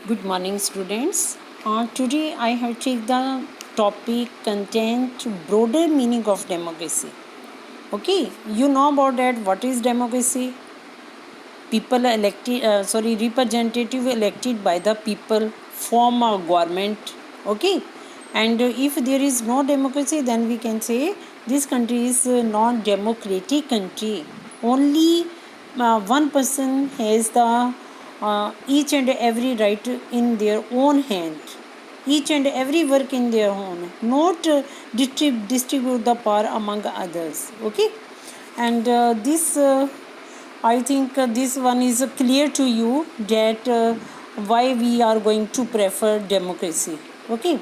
Good morning, students. Today I have taken the topic content broader meaning of democracy. Okay, you know about that. What is democracy? People elected, representative elected by the people form a government. Okay, and if there is no democracy, then we can say this country is not democratic country. Only one person has the each and every right in their own hand, each and every work in their own, not distribute the power among others. Okay, and this I think this one is clear to you that why we are going to prefer democracy. Okay,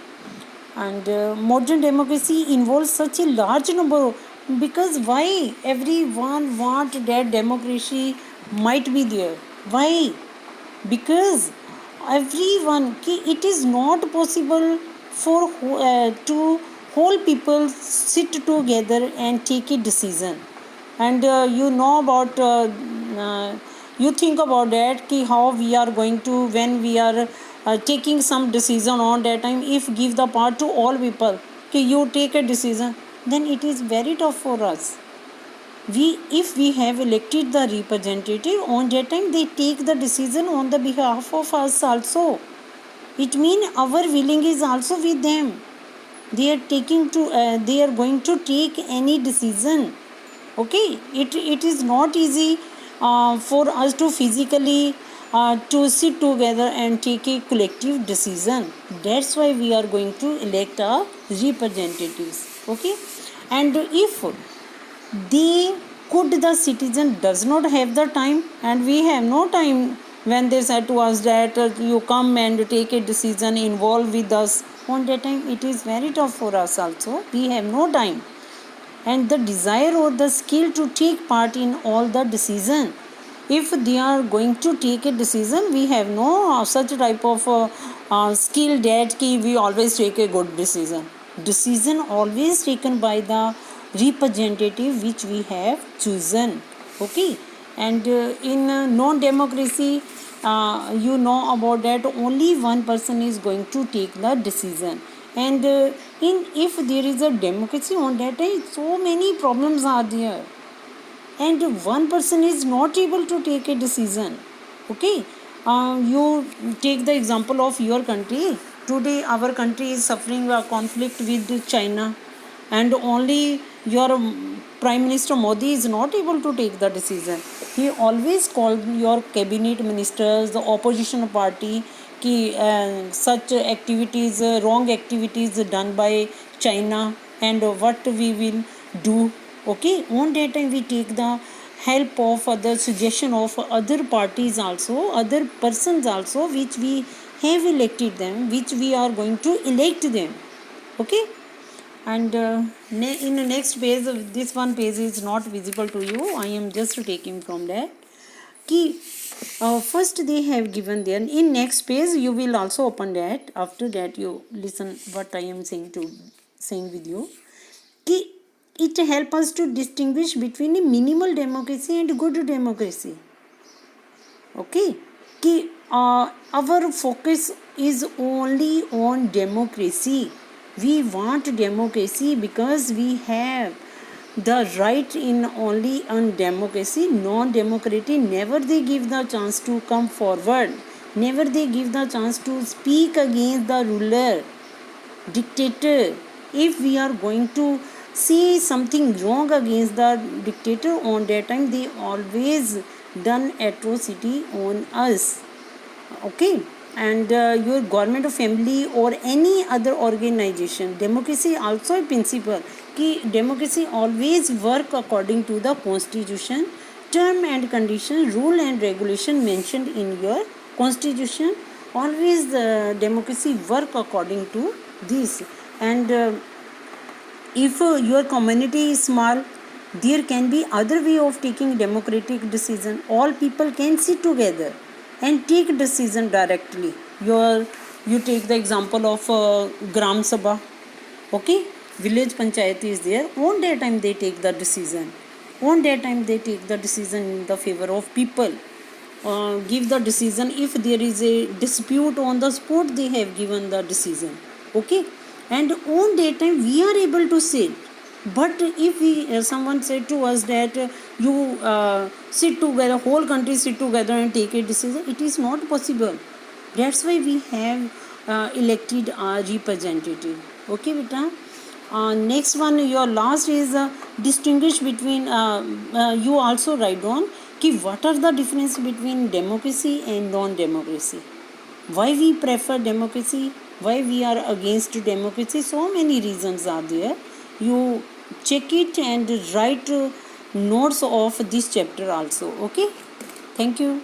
and modern democracy involves such a large number, because why everyone want that democracy might be there. Why? Because everyone it is not possible for to whole people sit together and take a decision. And you think about that ki how we are going to, when we are taking some decision on that time, if give the power to all people ki you take a decision, then it is very tough for us. We If we have elected the representative on that time, they take the decision on the behalf of us also. It means our willing is also with them. They are going to take any decision. Okay, it is not easy for us to physically to sit together and take a collective decision. That's why we are going to elect our representatives. Okay, and if they could, the citizen does not have the time, and we have no time, when they said to us that you come and take a decision, involve with us on that time, it is very tough for us also. We have no time and the desire or the skill to take part in all the decision. If they are going to take a decision, we have no such type of skill that we always take a good decision always taken by the representative which we have chosen. Okay, and in non democracy, you know about that, only one person is going to take the decision. And in if there is a democracy on that time, so many problems are there, and one person is not able to take a decision. Okay, you take the example of your country. Today our country is suffering a conflict with China, and only your Prime Minister Modi is not able to take the decision. He always called your cabinet ministers, the opposition party, ki such activities, wrong activities done by China, and what we will do. Okay, on that time we take the help of other suggestion of other parties also, other persons also, which we have elected them, which we are going to elect them. Okay, and in the next page, this one page is not visible to you, I am just taking from that key. First they have given there, in next page you will also open that, after that you listen what I am saying with you. Key, it helps us to distinguish between a minimal democracy and good democracy. Okay, कि our focus is only on democracy. We want democracy because we have the right in only on democracy. Non-democracy, never they give the chance to come forward, never they give the chance to speak against the ruler, dictator. If we are going to see something wrong against the dictator, on that time they always done atrocity on us. Okay, and your government of family or any other organization, democracy also a principle कि democracy always work according to the constitution, term and condition, rule and regulation mentioned in your constitution. Always the democracy work according to this. And if your community is small, there can be other way of taking democratic decision. All people can sit together and take decision directly. You take the example of Gram Sabha. Okay, village panchayat is there, on that time they take the decision, on that time they take the decision in the favor of people. give the decision. If there is a dispute on the spot, they have given the decision. Okay, and on that time we are able to sit. But if we someone said to us that you sit together, whole country sit together and take a decision, it is not possible. That's why we have elected our representative. Okay, beta. Next one, your last is distinguish between you also write down कि what are the difference between democracy and non-democracy. Why we prefer democracy, why we are against democracy, so many reasons are there. You check it and write notes of this chapter also. Okay, thank you.